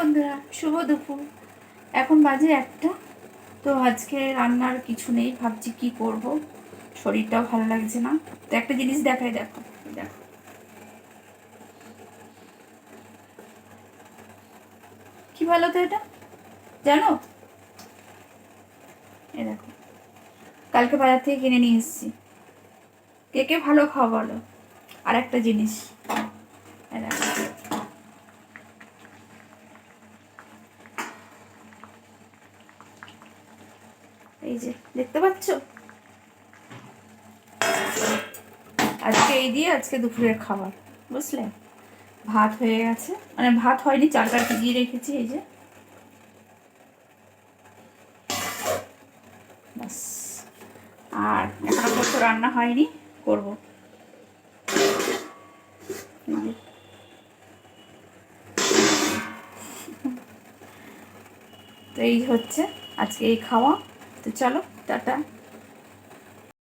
বন্ধুরা, শুভ দুপুর। এখন বাজে 1টা। তো আজকে রান্নার কিছু নেই, ভাবছি কি করব, শরীরটাও ভালো লাগছে না। তো একটা জিনিস দেখাই, দেখো দেখো, কি ভালো তো এটা, জানো? এ দেখো, কালকে বাজার থেকে কিনে নিয়ে এসেছি। কে কে ভালো খাওয়া বলো। আর একটা জিনিস, এ দেখো, এই যে দেখতে পাচ্ছ, আজকে এই দিয়ে আজকে দুপুরের খাবার, বুঝলে? ভাত হয়ে গেছে, মানে ভাত হয়নি, চালটা ভিজিয়ে রেখেছি, এই যে বাস। আর এখনো পর্যন্ত রান্না হয়নি, করব। তো এই হচ্ছে আজকে এই খাওয়া। তো চলো, টাটা।